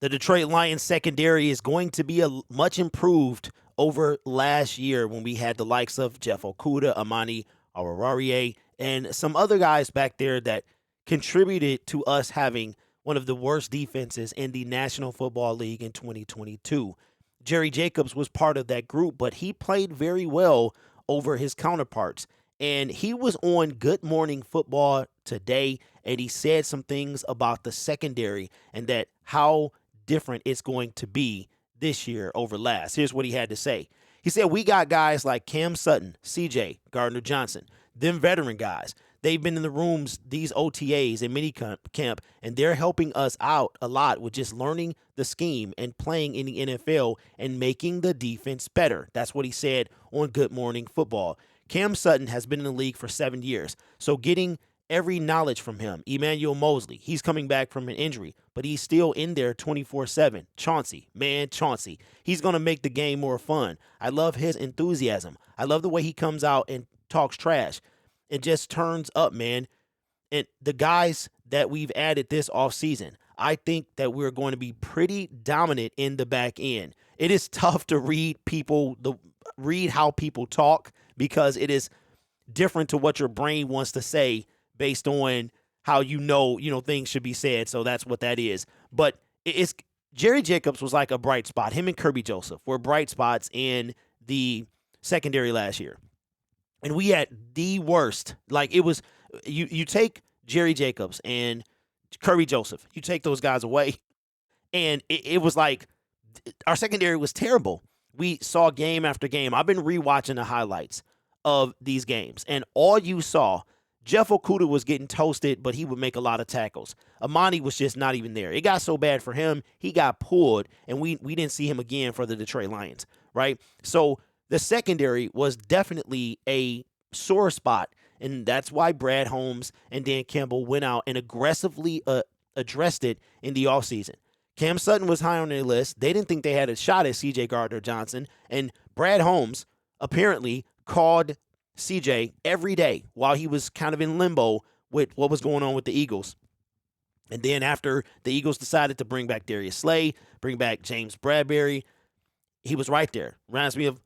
The Detroit Lions secondary is going to be much improved over last year when we had the likes of Jeff Okudah, Amani Oruwariye, and some other guys back there that contributed to us having one of the worst defenses in the National Football League in 2022. Jerry Jacobs was part of that group, but he played very well over his counterparts. And he was on Good Morning Football today, and he said some things about the secondary and that how different it's going to be this year over last. Here's what he had to say. He said, we got guys like Cam Sutton, CJ, Gardner-Johnson, them veteran guys. They've been in the rooms, these OTAs and mini camp, and they're helping us out a lot with just learning the scheme and playing in the NFL and making the defense better. That's what he said on Good Morning Football. Cam Sutton has been in the league for 7 years, so getting every knowledge from him. Emmanuel Mosley, he's coming back from an injury, but he's still in there 24/7. Chauncey, he's going to make the game more fun. I love his enthusiasm. I love the way he comes out and talks trash. It just turns up, man. And the guys that we've added this offseason, I think that we're going to be pretty dominant in the back end. It is tough to read how people talk because it is different to what your brain wants to say based on how things should be said. So that's what that is. But it's Jerry Jacobs was like a bright spot. Him and Kirby Joseph were bright spots in the secondary last year. And we had the worst. Like it was, you take Jerry Jacobs and Kirby Joseph, you take those guys away, and it was like our secondary was terrible. We saw game after game. I've been rewatching the highlights of these games, and all you saw, Jeff Okudah was getting toasted, but he would make a lot of tackles. Amani was just not even there. It got so bad for him, he got pulled, and we didn't see him again for the Detroit Lions, right? So the secondary was definitely a sore spot, and that's why Brad Holmes and Dan Campbell went out and aggressively addressed it in the offseason. Cam Sutton was high on their list. They didn't think they had a shot at C.J. Gardner-Johnson, and Brad Holmes apparently called C.J. every day while he was kind of in limbo with what was going on with the Eagles. And then after the Eagles decided to bring back Darius Slay, bring back James Bradbury, he was right there. Reminds me of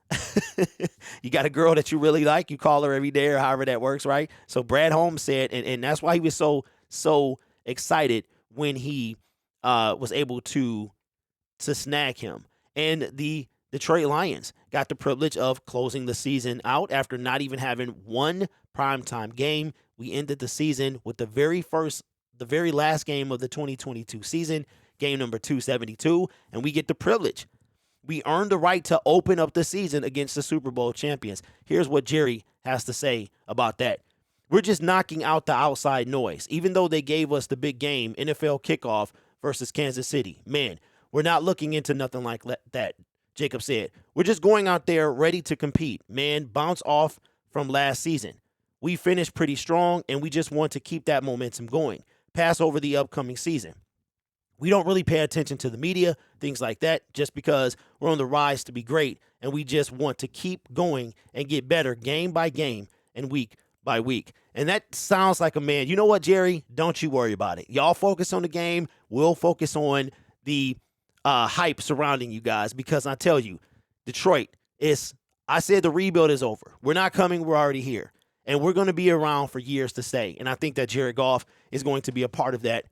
you got a girl that you really like, you call her every day or however that works, right? So Brad Holmes said, and that's why he was so excited when he was able to snag him. And the Detroit Lions got the privilege of closing the season out after not even having one primetime game. We ended the season with the very last game of the 2022 season, game number 272, and we get the privilege. We earned the right to open up the season against the Super Bowl champions. Here's what Jerry has to say about that. We're just knocking out the outside noise. Even though they gave us the big game, NFL kickoff versus Kansas City. Man, we're not looking into nothing like that, Jacob said. We're just going out there ready to compete. Man, bounce off from last season. We finished pretty strong, and we just want to keep that momentum going. Pass over the upcoming season. We don't really pay attention to the media, things like that, just because we're on the rise to be great, and we just want to keep going and get better game by game and week by week. And that sounds like a man. You know what, Jerry? Don't you worry about it. Y'all focus on the game. We'll focus on the hype surrounding you guys, because I tell you, Detroit I said the rebuild is over. We're not coming. We're already here. And we're going to be around for years to stay. And I think that Jared Goff is going to be a part of that,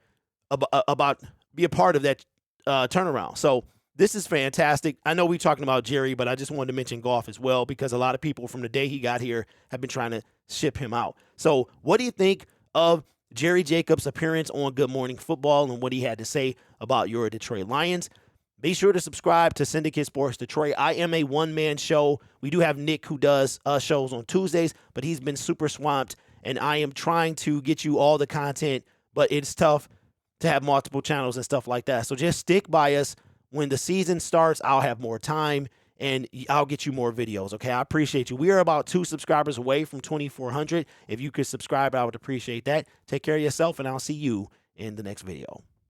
turnaround. So this is fantastic. I know we're talking about Jerry, but I just wanted to mention Goff as well, because a lot of people from the day he got here have been trying to ship him out. So what do you think of Jerry Jacobs' appearance on Good Morning Football and what he had to say about your Detroit Lions? Be sure to subscribe to Syndicate Sports Detroit. I am a one-man show. We do have Nick who does shows on Tuesdays, but he's been super swamped, and I am trying to get you all the content, but it's tough to have multiple channels and stuff like that. So just stick by us. When the season starts, I'll have more time, and I'll get you more videos, okay? I appreciate you. We are about 2 subscribers away from 2,400. If you could subscribe, I would appreciate that. Take care of yourself, and I'll see you in the next video.